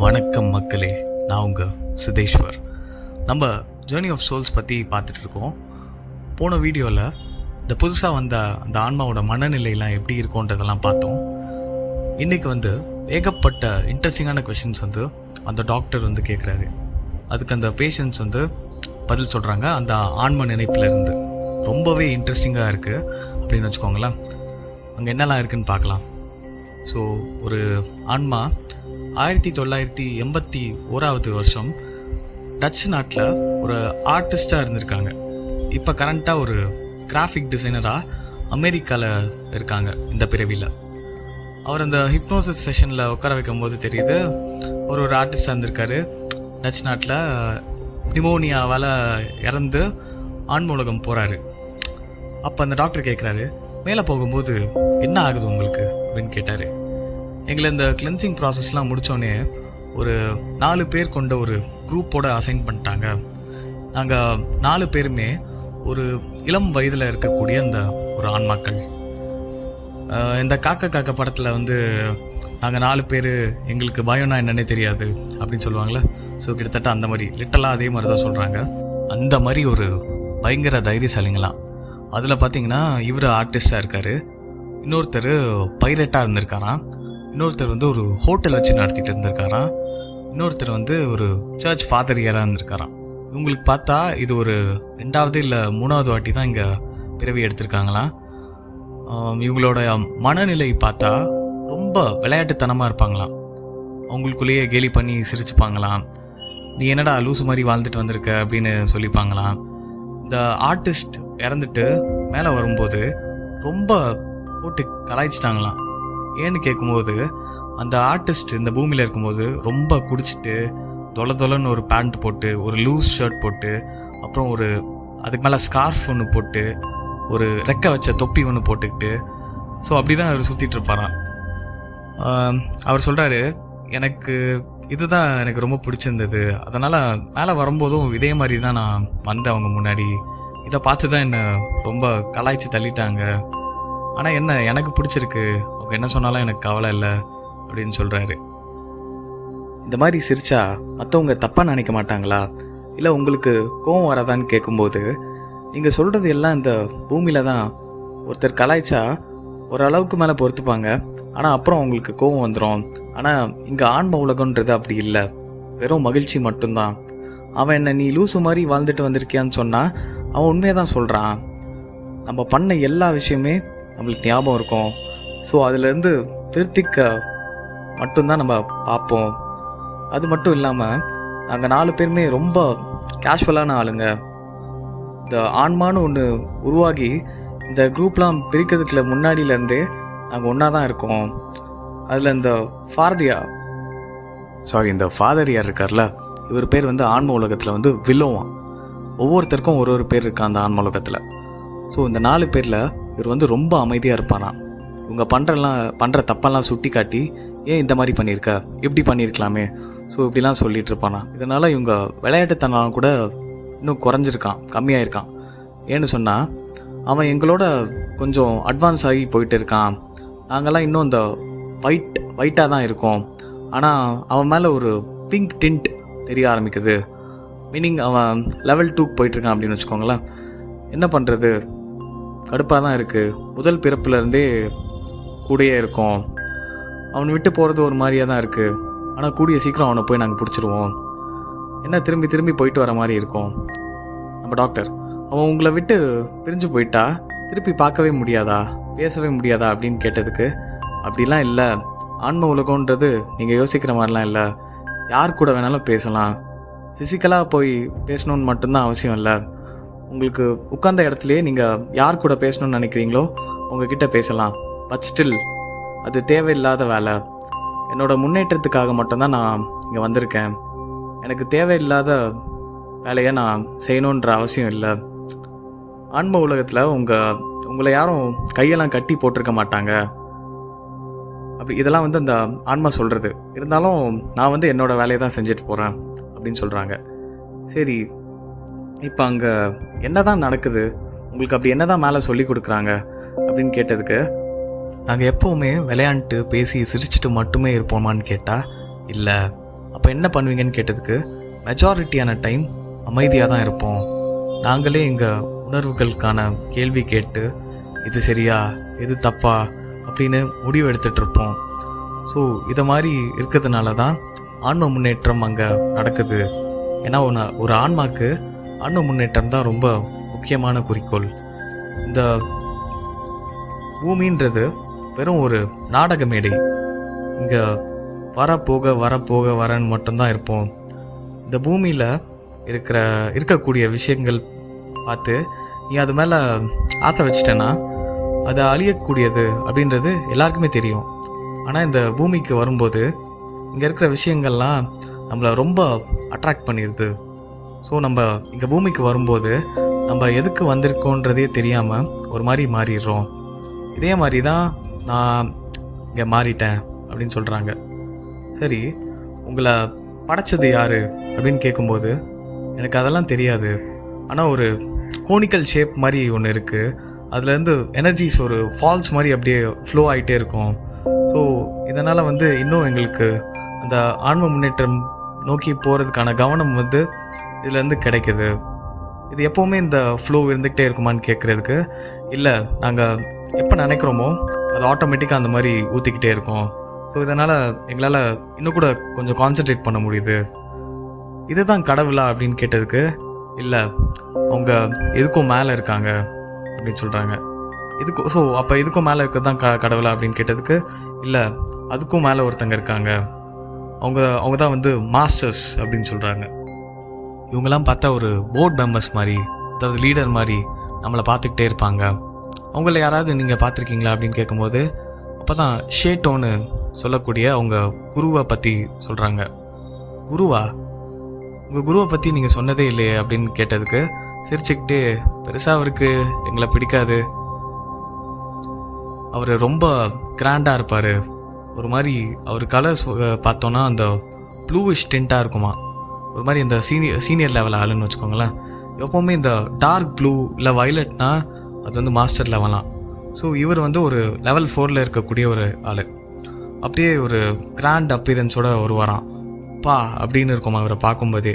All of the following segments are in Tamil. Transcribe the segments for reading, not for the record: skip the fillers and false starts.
வணக்கம் மக்களே, நான் உங்கள் சிதேஷ்வர். நம்ம ஜேர்னி ஆஃப் சோல்ஸ் பற்றி பார்த்துட்ருக்கோம். போன வீடியோவில் இந்த புதுசாக வந்த அந்த ஆன்மாவோட மனநிலையெல்லாம் எப்படி இருக்கும்ன்றதெல்லாம் பார்த்தோம். இன்றைக்கி ஏகப்பட்ட இன்ட்ரெஸ்டிங்கான கொஷின்ஸ் அந்த டாக்டர் கேட்குறாரு. அதுக்கு அந்த பேஷண்ட்ஸ் பதில் சொல்கிறாங்க. அந்த ஆன்ம நினைப்பில் இருந்து ரொம்பவே இன்ட்ரெஸ்டிங்காக இருக்குது அப்படின்னு வச்சுக்கோங்களேன். அங்கே என்னெல்லாம் இருக்குதுன்னு பார்க்கலாம். ஸோ ஒரு ஆன்மா 1981 டச் நாட்டில் ஒரு ஆர்டிஸ்டாக இருந்திருக்காங்க. இப்போ கரண்ட்டாக ஒரு கிராஃபிக் டிசைனராக அமெரிக்காவில் இருக்காங்க. இந்த பிறவியில் அவர் அந்த ஹிப்னோசிஸ் செஷனில் உட்கார வைக்கும் போது தெரியுது ஒரு ஆர்டிஸ்டாக இருந்திருக்காரு. டச் நாட்டில் நிமோனியாவால் இறந்து ஆன்ம உலகம் போகிறாரு. அப்போ அந்த டாக்டர் கேட்குறாரு, மேலே போகும்போது என்ன ஆகுது உங்களுக்கு அப்படின்னு கேட்டார். எங்களை இந்த கிளென்சிங் ப்ராசஸ்லாம் முடித்தோடனே ஒரு 4 பேர் கொண்ட ஒரு குரூப்போடு அசைன் பண்ணிட்டாங்க. நாங்கள் 4 பேருமே ஒரு இளம் வயதில் இருக்கக்கூடிய அந்த ஒரு ஆன்மாக்கள். இந்த காக்கா படத்தில் நாங்கள் 4 பேர் எங்களுக்கு பயம்னா என்னன்னே தெரியாது அப்படின்னு சொல்லுவாங்களே. ஸோ கிட்டத்தட்ட அந்த மாதிரி லிட்டலாக அதே மாதிரி தான் சொல்கிறாங்க. அந்த மாதிரி ஒரு பயங்கர தைரியசாலிங்களாம். அதில் பார்த்தீங்கன்னா இவர் ஆர்டிஸ்டாக இருக்கார், இன்னொருத்தர் பைரட்டாக இருந்திருக்காராம், இன்னொருத்தர் ஒரு ஹோட்டல் வச்சு நடத்திட்டு இருந்திருக்காராம், இன்னொருத்தர் ஒரு சர்ச் ஃபாதரியாராக இருந்திருக்காராம். இவங்களுக்கு பார்த்தா இது ஒரு 2வது இல்லை 3வது வாட்டி தான் இங்கே பிறவி எடுத்திருக்காங்களாம். இவங்களோட மனநிலை பார்த்தா ரொம்ப விளையாட்டுத்தனமாக இருப்பாங்களாம். அவங்களுக்குள்ளேயே கேலி பண்ணி சிரிச்சுப்பாங்களாம். நீ என்னடா லூசு மாதிரி வாழ்ந்துட்டு வந்திருக்க அப்படின்னு சொல்லிப்பாங்களாம். இந்த ஆர்டிஸ்ட் இறந்துட்டு மேலே வரும்போது ரொம்ப போட்டு கலாய்ச்சிட்டாங்களாம். ஏன்னு கேட்கும்போது அந்த ஆர்டிஸ்ட் இந்த பூமியில் இருக்கும்போது ரொம்ப குடிச்சிட்டு தொலைன்னு ஒரு பேண்ட் போட்டு, ஒரு லூஸ் ஷர்ட் போட்டு, அப்புறம் அதுக்கு மேலே ஸ்கார்ஃப் ஒன்று போட்டு, ஒரு ரெக்கை வச்ச தொப்பி ஒன்று போட்டுக்கிட்டு, ஸோ அப்படி தான் அவர் சுற்றிட்டு இருப்பாராம். அவர் சொல்கிறாரு, இதுதான் எனக்கு ரொம்ப பிடிச்சிருந்தது, அதனால் மேலே வரும்போதும் இதே மாதிரி தான் நான் வந்தேன் அவங்க முன்னாடி. இதை பார்த்து தான் என்னை ரொம்ப கலாய்ச்சி தள்ளிட்டாங்க. ஆனால் எனக்கு பிடிச்சிருக்கு, அவங்க என்ன சொன்னாலும் எனக்கு கவலை இல்லை அப்படின்னு சொல்கிறாரு. இந்த மாதிரி சிரிச்சா மற்றவங்க தப்பாக நினைக்க மாட்டாங்களா, இல்லை உங்களுக்கு கோவம் வராதான்னு கேட்கும்போது, நீங்கள் சொல்கிறது எல்லாம் இந்த பூமியில் தான் ஒருத்தர் கலாய்ச்சா ஓரளவுக்கு மேலே பொறுத்துப்பாங்க, ஆனால் அப்புறம் அவங்களுக்கு கோவம் வந்துடும். ஆனால் இங்கே ஆன்ம உலகன்றது அப்படி இல்லை, வெறும் மகிழ்ச்சி மட்டும்தான். அவன் நீ லூசு மாதிரி வாழ்ந்துட்டு வந்திருக்கியான்னு சொன்னால் அவன் உண்மையை தான் சொல்கிறான். நம்ம பண்ண எல்லா விஷயமே நம்மளுக்கு ஞாபகம் இருக்கும். ஸோ அதிலேருந்து திருத்திக்க மட்டும்தான் நம்ம பார்ப்போம். அது மட்டும் இல்லாமல் நாங்கள் 4 பேருமே ரொம்ப கேஷுவலான ஆளுங்க. இந்த ஆன்மான்னு ஒன்று உருவாகி இந்த குரூப்லாம் பிரிக்கிறதுக்குள்ள முன்னாடியிலேருந்தே நாங்கள் ஒன்றா தான் இருக்கோம். அதில் இந்த ஃபாதரியார் இருக்கார்ல, இவர் பேர் ஆன்ம உலகத்தில் வில்லோவான். ஒவ்வொருத்தருக்கும் ஒரு பேர் இருக்கா அந்த ஆன்ம உலகத்தில். ஸோ இந்த 4 பேரில் இவர் ரொம்ப அமைதியாக இருப்பாராம். இவங்க பண்ணுற தப்பெல்லாம் சுட்டி காட்டி, ஏன் இந்த மாதிரி பண்ணியிருக்க, எப்படி பண்ணியிருக்கலாமே, ஸோ இப்படிலாம் சொல்லிகிட்டு இருப்பானா. இதனால் இவங்க விளையாட்டுத்தனம் கூட இன்னும் குறைஞ்சிருக்கான், கம்மியாயிருக்கான். ஏன்னு சொன்னால் அவன் எங்களோட கொஞ்சம் அட்வான்ஸ் ஆகி போயிட்டு இருக்கான். நாங்கள்லாம் இன்னும் இந்த ஒயிட்டாக தான் இருக்கோம். ஆனால் அவன் மேலே ஒரு பிங்க் டிண்ட் தெரிய ஆரம்பிக்குது. மீனிங் அவன் லெவல் 2 போயிட்டுருக்கான் அப்படின்னு வச்சுக்கோங்களேன். என்ன பண்ணுறது, கடுப்பாக தான் இருக்குது. முதல் பிறப்புலேருந்தே கூடயே இருக்கோம். அவனை விட்டு போகிறது ஒரு மாதிரியாக தான் இருக்குது. ஆனால் கூடிய சீக்கிரம் அவனை போய் நாங்கள் பிடிச்சிருவோம். என்ன திரும்பி போயிட்டு வர மாதிரி இருக்கும். நம்ம டாக்டர், அவன் உங்களை விட்டு பிரிஞ்சு போயிட்டா திருப்பி பார்க்கவே முடியாதா, பேசவே முடியாதா அப்படின்னு கேட்டதுக்கு, அப்படிலாம் இல்லை, ஆன்ம உலகன்றது நீங்கள் யோசிக்கிற மாதிரிலாம் இல்லை. யார் கூட வேணாலும் பேசலாம். ஃபிசிக்கலாக போய் பேசணுன்னு மட்டும்தான் அவசியம் இல்லை. உங்களுக்கு உட்கார்ந்த இடத்துலையே நீங்கள் யார் கூட பேசணும்னு நினைக்கிறீங்களோ உங்ககிட்ட பேசலாம். பட் ஸ்டில் அது தேவையில்லாத வேலை. என்னோடய முன்னேற்றத்துக்காக மட்டும்தான் நான் இங்கே வந்திருக்கேன். எனக்கு தேவையில்லாத வேலையை நான் செய்யணுன்ற அவசியம் இல்லை. ஆன்ம உலகத்தில் உங்களை யாரும் கையெல்லாம் கட்டி போட்டிருக்க மாட்டாங்க. அப்படி இதெல்லாம் அந்த ஆன்மா சொல்கிறது. இருந்தாலும் நான் என்னோடய வேலையை தான் செஞ்சுட்டு போகிறேன் அப்படின்னு சொல்கிறாங்க. சரி, இப்போ அங்கே என்ன தான் நடக்குது, உங்களுக்கு அப்படி என்ன தான் மேலே சொல்லி கொடுக்குறாங்க அப்படின்னு கேட்டதுக்கு, நாங்கள் எப்போவுமே விளையாண்டுட்டு பேசி சிரிச்சுட்டு மட்டுமே இருப்போமான்னு கேட்டால் இல்லை, அப்போ என்ன பண்ணுவீங்கன்னு கேட்டதுக்கு, மெஜாரிட்டியான டைம் அமைதியாக தான் இருப்போம். நாங்களே எங்கள் உணர்வுகளுக்கான கேள்வி கேட்டு இது சரியா இது தப்பா அப்படின்னு முடிவு எடுத்துகிட்டு இருப்போம். ஸோ இதை மாதிரி இருக்கிறதுனால தான் ஆன்ம முன்னேற்றம் அங்கே நடக்குது. ஏன்னா ஒரு ஆன்மாக்கு ஆன்ம முன்னேற்றம் தான் ரொம்ப முக்கியமான குறிக்கோள். இந்த பூமின்றது வெறும் ஒரு நாடக மேடை. இங்கே வரன்னு மட்டும்தான் இருப்போம். இந்த பூமியில் இருக்கக்கூடிய விஷயங்கள் பார்த்து நீ அது மேலே ஆசை வச்சிட்டேன்னா அது அழியக்கூடியது அப்படின்றது எல்லாருக்குமே தெரியும். ஆனால் இந்த பூமிக்கு வரும்போது இங்கே இருக்கிற விஷயங்கள்லாம் நம்மளை ரொம்ப அட்ராக்ட் பண்ணிடுது. ஸோ நம்ம இங்கே பூமிக்கு வரும்போது நம்ம எதுக்கு வந்திருக்கோன்றதே தெரியாமல் ஒரு மாதிரி மாறிடுறோம். இதே மாதிரி தான் நான் இங்கே மாறிட்டேன் அப்படின்னு சொல்கிறாங்க. சரி, உங்களை படைச்சது யார் அப்படின்னு கேட்கும்போது எனக்கு அதெல்லாம் தெரியாது. ஆனால் ஒரு கோனிக்கல் ஷேப் மாதிரி ஒன்று இருக்குது. அதுலேருந்து எனர்ஜிஸ் ஒரு ஃபால்ஸ் மாதிரி அப்படியே ஃப்ளோ ஆகிட்டே இருக்கும். ஸோ இதனால் இன்னும் எங்களுக்கு அந்த ஆன்ம முன்னேற்றம் நோக்கி போகிறதுக்கான கவனம் இதுலேருந்து கிடைக்குது. இது எப்போவுமே இந்த ஃப்ளோ இருந்துக்கிட்டே இருக்குமான்னு கேட்குறதுக்கு, இல்லை, நாங்கள் எப்போ நினைக்கிறோமோ அது ஆட்டோமேட்டிக்காக அந்த மாதிரி ஊற்றிக்கிட்டே இருக்கும். ஸோ இதனால் எங்களால் இன்னும் கூட கொஞ்சம் கான்சென்ட்ரேட் பண்ண முடியுது. இதுதான் கடவுளா அப்படின்னு கேட்டதுக்கு, இல்லை, அவங்க எதுக்கும் மேலே இருக்காங்க அப்படின்னு சொல்கிறாங்க. ஸோ அப்போ இதுக்கும் மேலே இருக்கிறது தான் கடவுளா அப்படின்னு கேட்டதுக்கு, இல்லை, அதுக்கும் மேலே ஒருத்தங்க இருக்காங்க, அவங்க தான் மாஸ்டர்ஸ் அப்படின்னு சொல்கிறாங்க. இவங்கெல்லாம் பார்த்தா ஒரு போர்ட் மெம்பர்ஸ் மாதிரி, அதாவது லீடர் மாதிரி நம்மளை பார்த்துக்கிட்டே இருப்பாங்க. அவங்கள யாராவது நீங்கள் பார்த்துருக்கீங்களா அப்படின்னு கேட்கும்போது, அப்போ தான் ஷேட்டோன்னு சொல்லக்கூடிய அவங்க குருவை பற்றி சொல்கிறாங்க. குருவா? உங்கள் குருவை பற்றி நீங்கள் சொன்னதே இல்லையே அப்படின்னு கேட்டதுக்கு சிரிச்சுக்கிட்டே, பெருசாக அவருக்கு எங்களை பிடிக்காது, அவர் ரொம்ப கிராண்டாக இருப்பார், ஒரு மாதிரி அவர் கலர்ஸ் பார்த்தோன்னா அந்த ப்ளூவிஷ் டென்ட்டாக இருக்குமா, ஒரு மாதிரி இந்த சீனியர் லெவல் ஆளுன்னு வச்சுக்கோங்களேன். எப்போவுமே இந்த டார்க் ப்ளூ இல்லை வயலட்னா அது மாஸ்டர் லெவலாம். ஸோ இவர் ஒரு லெவல் 4 இருக்கக்கூடிய ஒரு ஆள். அப்படியே ஒரு கிராண்ட் அப்பீரன்ஸோட வருவாராம். பா அப்படின்னு இருக்குமா அவரை பார்க்கும்போதே.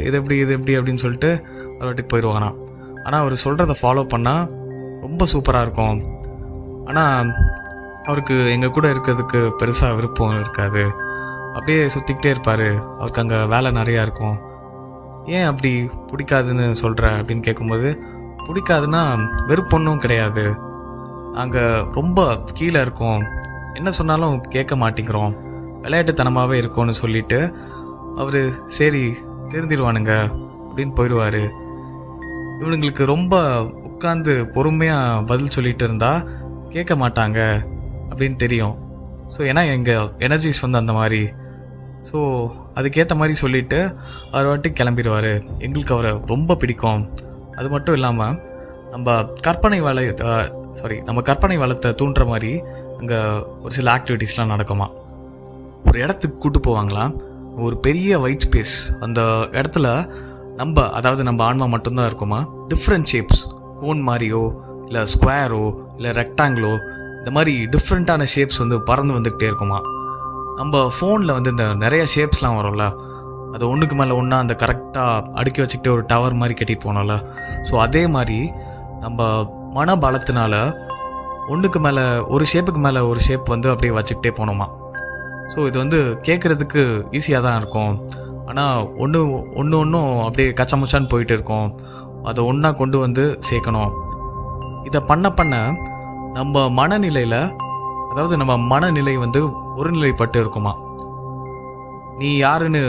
இது எப்படி அப்படின்னு சொல்லிட்டு ஒரு வாட்டிக்கு போயிடுவாராம். ஆனால் அவர் சொல்கிறத ஃபாலோ பண்ணால் ரொம்ப சூப்பராக இருக்கும். ஆனால் அவருக்கு எங்கள் கூட இருக்கிறதுக்கு பெருசாக விருப்பம் இருக்காது. அப்படியே சுற்றிக்கிட்டே இருப்பார். அவருக்கு அங்கே வேலை நிறையா இருக்கும். ஏன் அப்படி பிடிக்காதுன்னு சொல்கிற அப்படின்னு கேட்கும்போது, பிடிக்காதுன்னா வெறுப்பொன்னும் கிடையாது, நாங்கள் ரொம்ப கீழே இருக்கோம், என்ன சொன்னாலும் கேட்க மாட்டேங்கிறோம், விளையாட்டுத்தனமாகவே இருக்கோன்னு சொல்லிட்டு அவர் சரி திருந்திடுவானுங்க அப்படின்னு போயிடுவார். இவனுங்களுக்கு ரொம்ப உட்காந்து பொறுமையாக பதில் சொல்லிட்டு இருந்தால் கேட்க மாட்டாங்க அப்படின்னு தெரியும். ஸோ ஏன்னா எங்கள் எனர்ஜிஸ் அந்த மாதிரி. ஸோ அதுக்கேற்ற மாதிரி சொல்லிவிட்டு அவர் வாட்டி கிளம்பிடுவார். எங்களுக்கு அவரை ரொம்ப பிடிக்கும். அது மட்டும் இல்லாமல் நம்ம கற்பனை வளத்தை தூண்டுற மாதிரி அங்கே ஒரு சில ஆக்டிவிட்டீஸ்லாம் நடக்குமா. ஒரு இடத்துக்கு கூட்டு போவாங்களாம், ஒரு பெரிய ஒயிட் ஸ்பேஸ். அந்த இடத்துல நம்ம ஆன்மா மட்டும்தான் இருக்குமா. டிஃப்ரெண்ட் ஷேப்ஸ், கோன் மாதிரியோ இல்லை ஸ்கொயரோ இல்லை ரெக்டாங்கிளோ, இந்த மாதிரி டிஃப்ரெண்ட்டான ஷேப்ஸ் பறந்து வந்துக்கிட்டே இருக்குமா. நம்ம ஃபோனில் இந்த நிறைய ஷேப்ஸ்லாம் வரும்ல, அது ஒன்றுக்கு மேலே ஒன்றா அந்த கரெக்டாக அடுக்கி வச்சுக்கிட்டே ஒரு டவர் மாதிரி கட்டிட்டு போனோம்ல. ஸோ அதே மாதிரி நம்ம மன பலத்தினால ஒன்றுக்கு மேலே ஒரு ஷேப்புக்கு மேலே ஒரு ஷேப் அப்படியே வச்சுக்கிட்டே போனோமா. ஸோ இது கேட்குறதுக்கு ஈஸியாக தான் இருக்கும். ஆனால் ஒன்றும் அப்படியே கச்சமுச்சான்னு போயிட்டு இருக்கோம். அதை ஒன்றா கொண்டு சேர்க்கணும். இதை பண்ண நம்ம மனநிலையில், அதாவது நம்ம மனநிலை ஒருநிலைப்பட்டு இருக்குமா. நீ யாருன்னு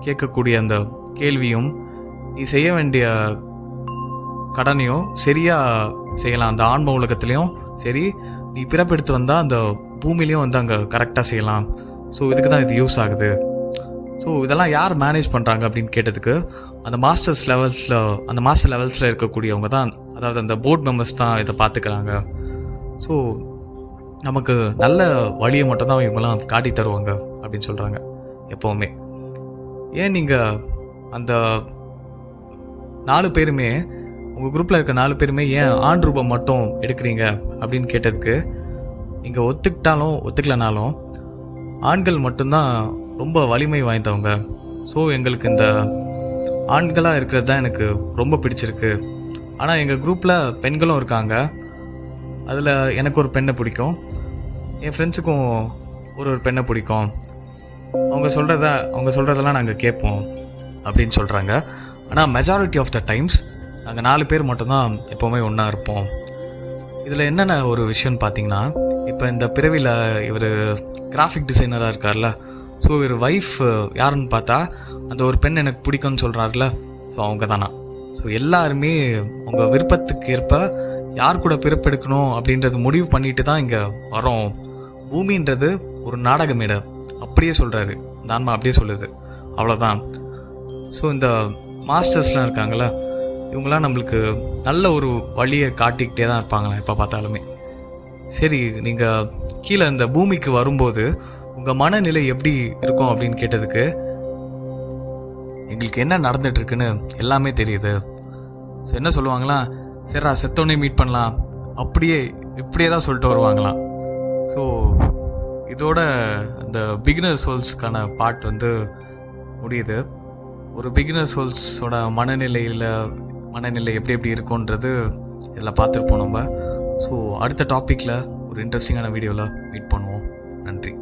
கேட்கக்கூடிய அந்த கேள்வியும் நீ செய்ய வேண்டிய கடனையும் சரியாக செய்யலாம். அந்த ஆன்ம உலகத்துலேயும் சரி, நீ பிறப்பெடுத்து வந்தால் அந்த பூமியிலையும் அங்கே கரெக்டாக செய்யலாம். ஸோ இதுக்கு தான் இது யூஸ் ஆகுது. ஸோ இதெல்லாம் யார் மேனேஜ் பண்ணுறாங்க அப்படின்னு கேட்டதுக்கு, அந்த மாஸ்டர் லெவல்ஸில் இருக்கக்கூடியவங்க தான், அதாவது அந்த போர்ட் மெம்பர்ஸ் தான் இதை பார்த்துக்கிறாங்க. ஸோ நமக்கு நல்ல வழியை மட்டும்தான் இவங்கெல்லாம் காட்டி தருவாங்க அப்படின்னு சொல்கிறாங்க எப்போவுமே. ஏன் நீங்கள் அந்த 4 பேருமே, உங்கள் குரூப்பில் இருக்க 4 பேருமே ஏன் ஆண் ரூபம் மட்டும் எடுக்கிறீங்க அப்படின்னு கேட்டதுக்கு, நீங்கள் ஒத்துக்கிட்டாலும் ஒத்துக்கலனாலும் ஆண்கள் மட்டும்தான் ரொம்ப வலிமை வாய்ந்தவங்க. ஸோ எங்களுக்கு இந்த ஆண்களாக இருக்கிறது தான் எனக்கு ரொம்ப பிடிச்சிருக்கு. ஆனால் எங்கள் குரூப்பில் பெண்களும் இருக்காங்க. அதில் எனக்கு ஒரு பெண்ணை பிடிக்கும், என் ஃப்ரெண்ட்ஸுக்கும் ஒரு பெண்ணை பிடிக்கும். அவங்க சொல்கிறதெல்லாம் நாங்கள் கேட்போம் அப்படின்னு சொல்கிறாங்க. ஆனால் மெஜாரிட்டி ஆஃப் த டைம்ஸ் நாங்கள் 4 பேர் மட்டும்தான் எப்போவுமே ஒன்றா இருப்போம். இதில் என்னென்ன ஒரு விஷயம்னு பார்த்தீங்கன்னா, இப்போ இந்த பிறவியில் இவர் கிராஃபிக் டிசைனராக இருக்கார்ல, ஸோ இவர் ஒய்ஃப் யாருன்னு பார்த்தா அந்த ஒரு பெண் எனக்கு பிடிக்கும்னு சொல்கிறாருல, ஸோ அவங்க தானா. ஸோ எல்லாருமே அவங்க விருப்பத்துக்கு ஏற்ப யார் கூட பிறப்பெடுக்கணும் அப்படின்றது முடிவு பண்ணிட்டு தான் இங்கே வரோம். பூமின்றது ஒரு நாடக மேடை அப்படியே சொல்கிறாரு, இந்த ஆன்மா அப்படியே சொல்லுது, அவ்வளோதான். ஸோ இந்த மாஸ்டர்ஸ்லாம் இருக்காங்களா, இவங்களாம் நம்மளுக்கு நல்ல ஒரு வழியை காட்டிக்கிட்டே தான் இருப்பாங்களா எப்போ பார்த்தாலுமே. சரி, நீங்கள் கீழே இந்த பூமிக்கு வரும்போது உங்கள் மனநிலை எப்படி இருக்கும் அப்படின்னு கேட்டதுக்கு, எங்களுக்கு என்ன நடந்துகிட்ருக்குன்னு எல்லாமே தெரியுது. ஸோ என்ன சொல்லுவாங்களா, சரிடா செத்தோடனே மீட் பண்ணலாம், இப்படியே தான் சொல்லிட்டு வருவாங்களாம். ஸோ இதோட இந்த பிகினர் சோல்ஸ்க்கான பார்ட் முடியுது. ஒரு பிகினர் சோல்ஸோட மனநிலை எப்படி இருக்கும்ன்றது இதில் பார்த்துருப்போம் நம்ம. ஸோ அடுத்த டாப்பிக்கில் ஒரு இன்ட்ரெஸ்டிங்கான வீடியோவில் மீட் பண்ணுவோம். நன்றி.